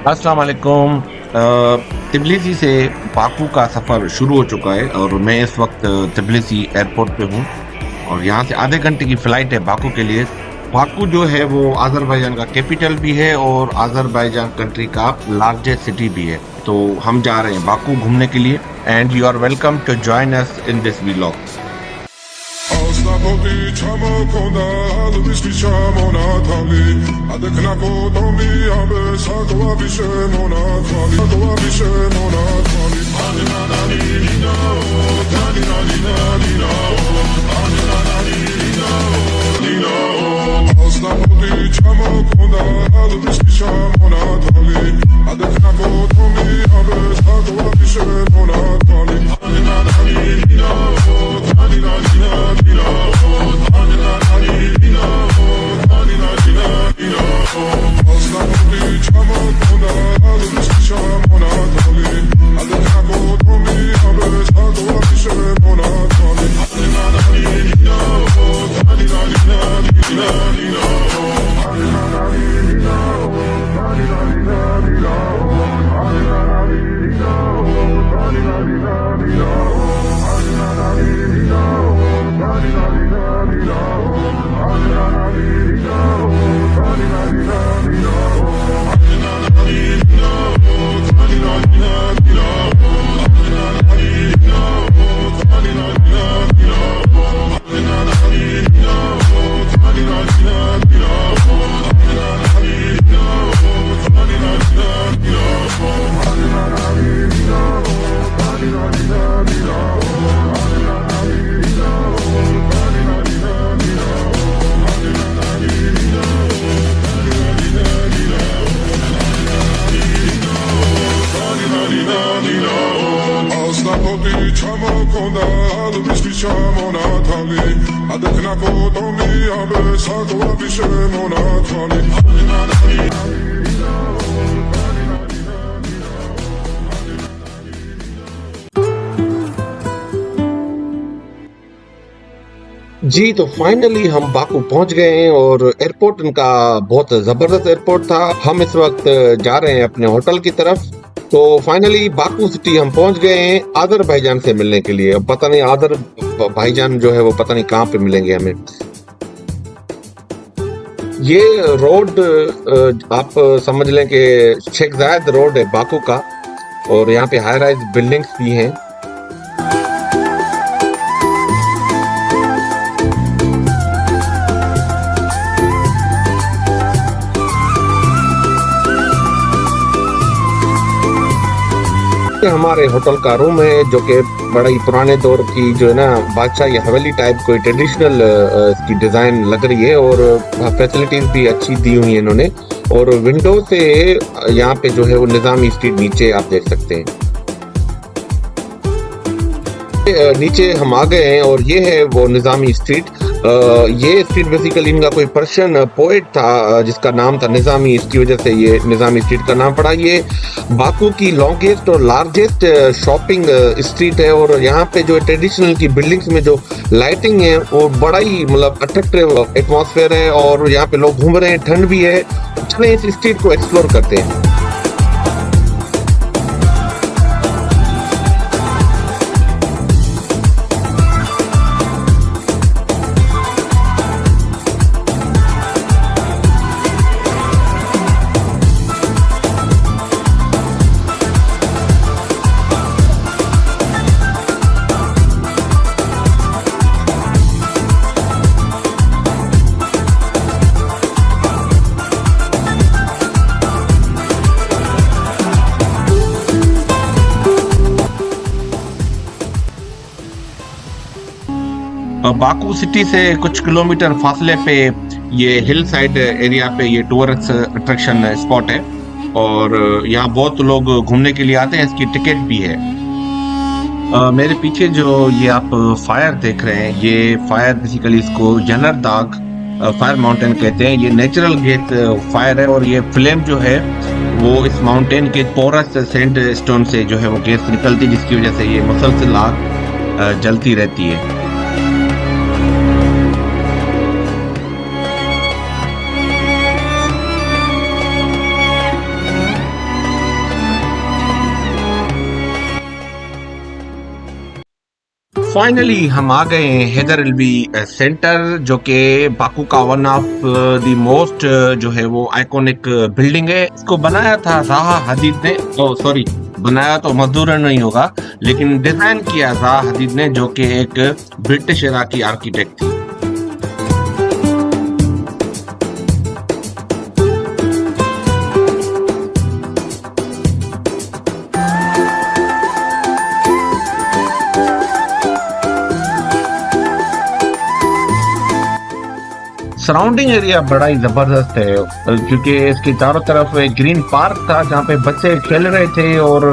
अस्सलाम वालेकुम। तिबलिसी से बाकू का सफ़र शुरू हो चुका है और मैं इस वक्त तिबलिसी एयरपोर्ट पे हूँ और यहाँ से आधे घंटे की फ़्लाइट है बाकू के लिए। बाकू जो है वो अज़रबैजान का कैपिटल भी है और अज़रबैजान कंट्री का लार्जेस्ट सिटी भी है। तो हम जा रहे हैं बाकू घूमने के लिए and you are welcome to join us in this vlog. Asnapoti chamo konda alubishki chamo na thali adekna ko tomi abe sakwa bishe mona thali sakwa bishe mona thali ani na na ni na o thali na ni na o ani na na ni na o asnapoti chamo konda alubishki chamo na thali adekna ko tomi abe sakwa bishe mona thali ani na na ni na o thali na ni na जी तो finally हम Baku पहुंच गए हैं और airport इनका बहुत ज़बरदस्त airport था। हम इस वक्त जा रहे हैं अपने होटल की तरफ। तो फाइनली बाकू सिटी हम पहुंच गए हैं अज़रबैजान से मिलने के लिए। अब पता नहीं आदर भाईजान जो है वो पता नहीं कहाँ पे मिलेंगे हमें। ये रोड आप समझ लें कि शेख जायद रोड है बाकू का और यहाँ पे हाई राइज बिल्डिंग्स भी हैं। हमारे होटल का रूम है जो कि बड़ा ही पुराने दौर की जो है ना बादशाही हवेली टाइप कोई ट्रेडिशनल इसकी डिजाइन लग रही है और फैसिलिटीज भी अच्छी दी हुई है इन्होंने। और विंडो से यहाँ पे जो है वो निज़ामी स्ट्रीट नीचे आप देख सकते हैं। नीचे हम आ गए हैं और ये है वो निज़ामी स्ट्रीट। ये स्ट्रीट बेसिकली इनका कोई पर्शियन पोएट था जिसका नाम था निज़ामी, इसकी वजह से ये निज़ामी स्ट्रीट का नाम पड़ा। ये बाकू की लॉन्गेस्ट और लार्जेस्ट शॉपिंग स्ट्रीट है और यहाँ पे जो ट्रेडिशनल की बिल्डिंग्स में जो लाइटिंग है वो बड़ा ही मतलब अट्रैक्टिव एटमॉस्फेयर है और यहाँ पे लोग घूम रहे हैं, ठंड भी है। चलें इस स्ट्रीट को एक्सप्लोर करते हैं। बाकू सिटी से कुछ किलोमीटर फासले पे ये हिल साइड एरिया पे ये टूरिस्ट अट्रैक्शन स्पॉट है और यहाँ बहुत लोग घूमने के लिए आते हैं। इसकी टिकट भी है। मेरे पीछे जो ये आप फायर देख रहे हैं, ये फायर बेसिकली इसको जनर दाग फायर माउंटेन कहते हैं। ये नेचुरल गैस फायर है और ये फ्लेम जो है वो इस माउंटेन के पोरस सैंड स्टोन से जो है वो गैस निकलती है, जिसकी वजह से ये मुसलसल आग जलती रहती है। फाइनली हम आ गए हैं हैदर अल्वी सेंटर, जो कि बाकू का वन ऑफ द मोस्ट जो है वो आइकॉनिक बिल्डिंग है। इसको बनाया था ज़ाहा हदीद ने, सॉरी बनाया तो मजदूर नहीं होगा, लेकिन डिजाइन किया ज़ाहा हदीद ने, जो कि एक ब्रिटिश इराकी आर्किटेक्ट थी। सराउंडिंग एरिया बड़ा ही जबरदस्त है, क्योंकि इसके चारों तरफ एक ग्रीन पार्क था जहाँ पे बच्चे खेल रहे थे और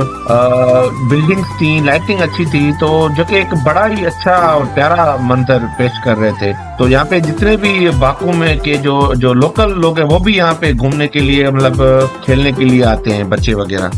बिल्डिंग्स थी, लाइटिंग अच्छी थी, तो जो कि एक बड़ा ही अच्छा और प्यारा मंजर पेश कर रहे थे। तो यहाँ पे जितने भी बाकू में के जो लोकल लोग हैं वो भी यहाँ पे घूमने के लिए, मतलब खेलने के लिए आते हैं, बच्चे वगैरह।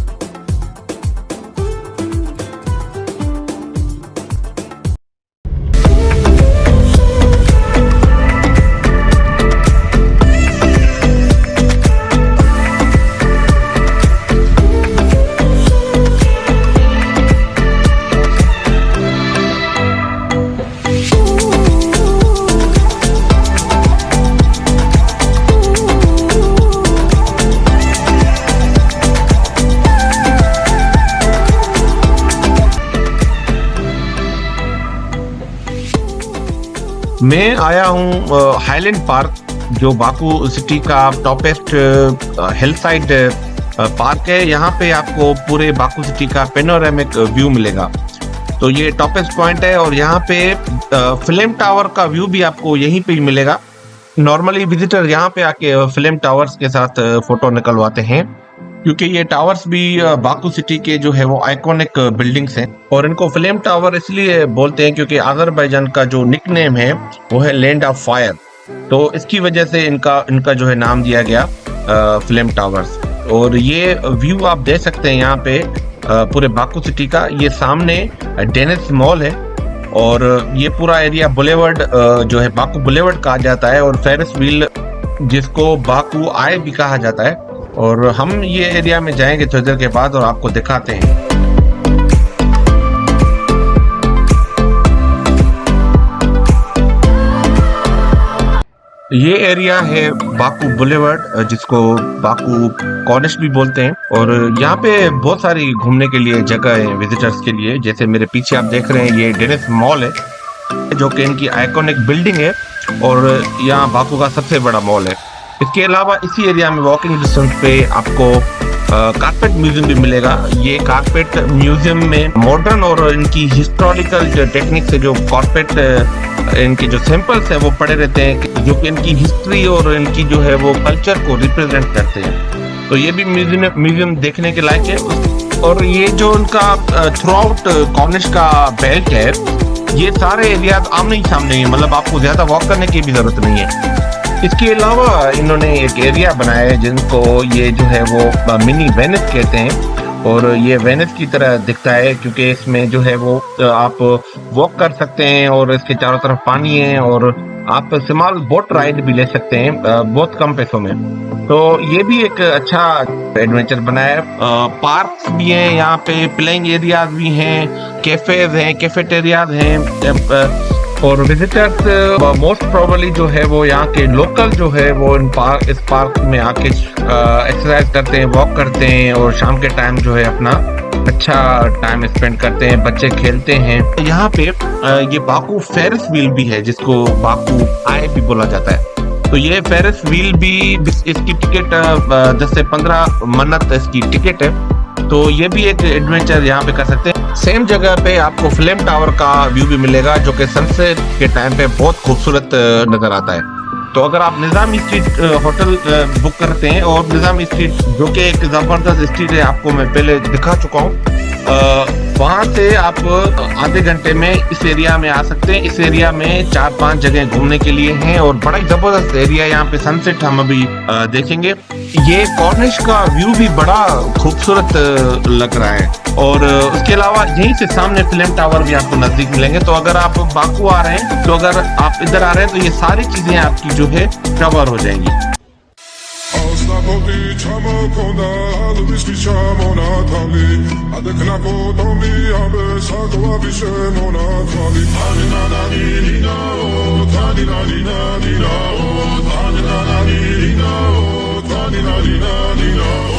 मैं आया हूँ हाईलैंड पार्क, जो बाकू सिटी का टॉपेस्ट हिल साइड पार्क है। यहाँ पे आपको पूरे बाकू सिटी का पेनोरामिक व्यू मिलेगा। तो ये टॉपेस्ट पॉइंट है और यहाँ पे फिल्म टावर का व्यू भी आपको यहीं पे ही मिलेगा। नॉर्मली विजिटर यहाँ पे आके फिल्म टावर्स के साथ फोटो निकलवाते हैं, क्योंकि ये टावर्स भी बाकू सिटी के जो है वो आइकॉनिक बिल्डिंग्स हैं, और इनको फिल्म टावर इसलिए बोलते हैं क्योंकि अजरबैजान का जो निकनेम है वो है लैंड ऑफ फायर, तो इसकी वजह से इनका जो है नाम दिया गया फिल्म टावर्स। और ये व्यू आप देख सकते हैं यहाँ पे पूरे बाकू सिटी का। ये सामने डेनिस मॉल है और ये पूरा एरिया बुलेवर्ड जो है बाकू बुलेवर्ड कहा जाता है, और फेरिस व्हील जिसको बाकू आई भी कहा जाता है। और हम ये एरिया में जाएंगे थोड़ी देर के बाद और आपको दिखाते हैं। ये एरिया है बाकू बुलेवर्ड, जिसको बाकू कॉर्निश भी बोलते हैं, और यहाँ पे बहुत सारी घूमने के लिए जगह है विजिटर्स के लिए। जैसे मेरे पीछे आप देख रहे हैं ये डेनिस मॉल है, जो कि इनकी आइकॉनिक बिल्डिंग है और यहाँ बाकू का सबसे बड़ा मॉल है। इसके अलावा इसी एरिया में वॉकिंग डिस्टेंस पे आपको कारपेट म्यूजियम भी मिलेगा। ये कारपेट म्यूजियम में मॉडर्न और इनकी हिस्टोरिकल जो टेक्निक से जो कारपेट इनके जो सैंपल्स है वो पड़े रहते हैं, जो कि इनकी हिस्ट्री और इनकी जो है वो कल्चर को रिप्रेजेंट करते हैं। तो ये भी म्यूजियम देखने के लायक है। और ये जो इनका थ्रू आउट कॉर्निश का बेल्ट है, ये सारे एरिया आमने ही सामने ही, मतलब आपको ज्यादा वॉक करने की भी जरूरत नहीं है। इसके अलावा इन्होंने एक एरिया बनाया है जिनको ये जो है वो मिनी वेनिस कहते हैं, और ये वेनिस की तरह दिखता है क्योंकि इसमें जो है वो आप वॉक कर सकते हैं और इसके चारों तरफ पानी है, और आप स्मॉल बोट राइड भी ले सकते हैं बहुत कम पैसों में। तो ये भी एक अच्छा एडवेंचर बनाया है। पार्क्स भी हैं यहाँ पे, प्लेइंग एरियाज भी हैं, कैफेज हैं, कैफेटेरियाज हैं, और विजिटर्स मोस्ट प्रोबेबली जो है वो यहाँ के लोकल जो है वो इस पार्क में आके एक्सरसाइज करते हैं, वॉक करते हैं, और शाम के टाइम जो है अपना अच्छा टाइम स्पेंड करते हैं, बच्चे खेलते हैं। यहाँ पे ये बाकू फेरिस व्हील भी है, जिसको बाकू आई भी बोला जाता है। तो ये फेरिस व्हील भी, इसकी टिकट 10 से 15 मन्नत इसकी टिकट है। तो ये भी एक एडवेंचर यहाँ पे कर सकते हैं। सेम जगह पे आपको फिल्म टावर का व्यू भी मिलेगा, जो कि सनसेट के टाइम पे बहुत खूबसूरत नजर आता है। तो अगर आप निजामी स्ट्रीट होटल बुक करते हैं, और निजामी स्ट्रीट जो कि एक जबरदस्त स्ट्रीट है, आपको मैं पहले दिखा चुका हूँ, वहां से आप आधे घंटे में इस एरिया में आ सकते हैं। इस एरिया में 4-5 जगह घूमने के लिए हैं, और बड़ा ही जबरदस्त एरिया है। यहाँ पे सनसेट हम अभी देखेंगे। ये कॉर्निश का व्यू भी बड़ा खूबसूरत लग रहा है, और उसके अलावा यहीं से सामने फिल्म टावर भी आपको नजदीक मिलेंगे। तो अगर आप बाकू आ रहे हैं, तो अगर आप इधर आ रहे हैं, तो ये सारी चीजें आपकी जो है कवर हो जाएंगी। poti chamo konda lubiski chamona thali adekna ko tomi abe sagwa vishe mona thali thali na na ni na o thali na ni na o thali na na ni na o thali na ni na o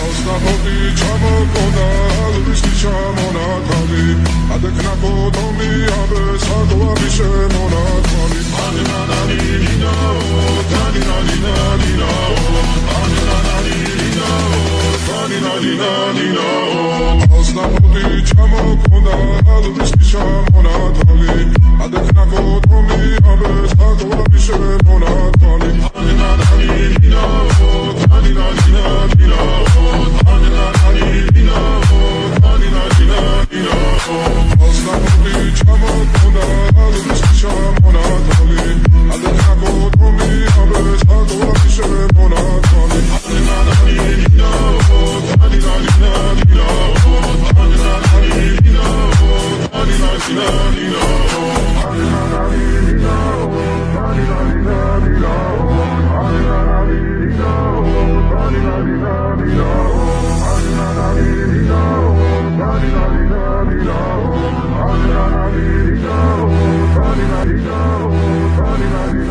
asna poti chamo konda lubiski chamona thali adekna ko tomi abe sagwa vishe mona thali thali na na ni na o thali na ni na o asna poti chamo konda lubiski chamona thali adekna ko tomi abe sagwa vishe mona thali thali na na ni na o thali na ni na o thali na na ni na o thali na ni na o asna poti chamo konda lubiski chamona thali adekna ko tomi abe sagwa vishe mona thali thali na na ni na o thali na ni na o thali na na ni na o thali na ni na o thali na na ni na o thali na ni na o thali na na ni na o thali na ni na o thali na na ni na o thali na ni na o thali na na ni na o thali na ni na o thali na ni na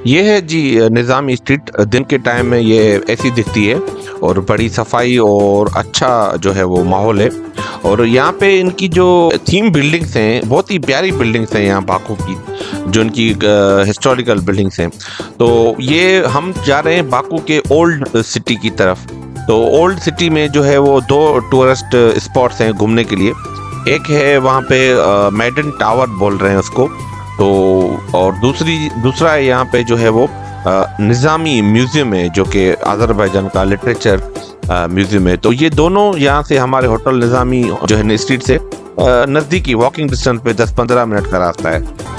ये है जी निज़ामी street. दिन के time में ये ऐसी दिखती है और बड़ी सफाई और अच्छा जो है वो माहौल है। और यहाँ पे इनकी जो थीम बिल्डिंग्स हैं बहुत ही प्यारी बिल्डिंग्स हैं यहाँ बाकू की, जो इनकी हिस्टोरिकल बिल्डिंग्स हैं। तो ये हम जा रहे हैं बाकू के ओल्ड सिटी की तरफ। तो ओल्ड सिटी में जो है वो दो टूरिस्ट स्पॉट्स हैं घूमने के लिए। एक है वहाँ पे मैडन टावर बोल रहे हैं उसको, तो और दूसरा है यहाँ पे जो है वो निज़ामी म्यूज़ियम है, जो कि अज़रबैजान का लिटरेचर म्यूज़ियम है। तो ये दोनों यहाँ से हमारे होटल निज़ामी जो है स्ट्रीट से नज़दीकी वॉकिंग डिस्टेंस पे 10-15 मिनट का रास्ता है।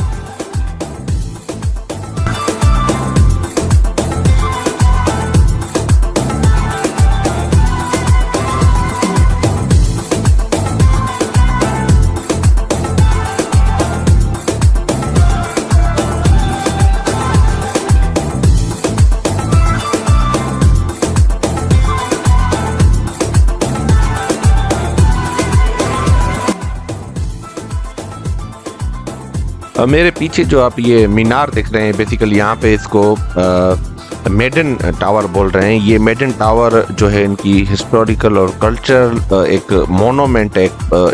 मेरे पीछे जो आप ये मीनार देख रहे हैं, बेसिकली यहाँ पे इसको मेडन टावर बोल रहे हैं। ये मेडन टावर जो है इनकी हिस्टोरिकल और कल्चरल एक मोनूमेंट है,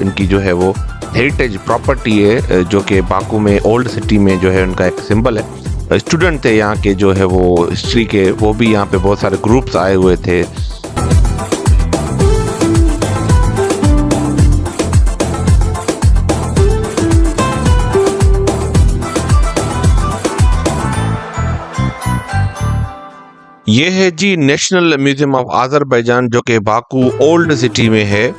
इनकी जो है वो हेरिटेज प्रॉपर्टी है, जो कि बाकू में ओल्ड सिटी में जो है उनका एक सिंबल है। स्टूडेंट थे यहाँ के जो है वो हिस्ट्री के, वो भी यहाँ पे बहुत सारे ग्रुप्स आए हुए थे। ये है जी नेशनल म्यूजियम ऑफ आज़रबैजान, जो कि बाकू ओल्ड सिटी में है।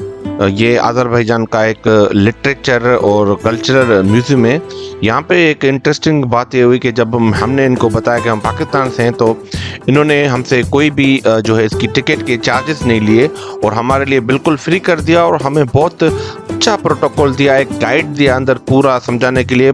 ये आज़रबैजान का एक लिटरेचर और कल्चरल म्यूजियम है। यहाँ पे एक इंटरेस्टिंग बात ये हुई कि जब हमने इनको बताया कि हम पाकिस्तान से हैं, तो इन्होंने हमसे कोई भी जो है इसकी टिकट के चार्जेस नहीं लिए और हमारे लिए बिल्कुल फ्री कर दिया और हमें बहुत अच्छा प्रोटोकॉल दिया, एक गाइड दिया अंदर पूरा समझाने के लिए।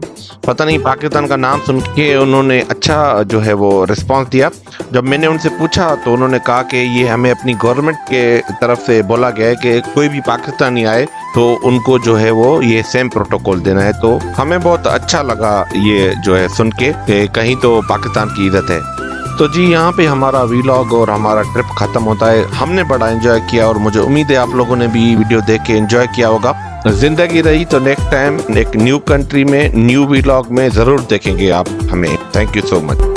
पता नहीं पाकिस्तान का नाम सुन के उन्होंने अच्छा जो है वो रिस्पांस दिया। जब मैंने उनसे पूछा तो उन्होंने कहा कि ये हमें अपनी गवर्नमेंट के तरफ से बोला गया है कि कोई भी पाकिस्तानी आए तो उनको जो है वो ये सेम प्रोटोकॉल देना है। तो हमें बहुत अच्छा लगा ये जो है सुन के कि कहीं तो पाकिस्तान की इज्जत है। तो जी यहाँ पे हमारा वीलॉग और हमारा ट्रिप खत्म होता है। हमने बड़ा एंजॉय किया और मुझे उम्मीद है आप लोगों ने भी वीडियो देख के एंजॉय किया होगा। जिंदगी रही तो नेक्स्ट टाइम एक न्यू कंट्री में न्यू वीलॉग में ज़रूर देखेंगे आप हमें। Thank you so much.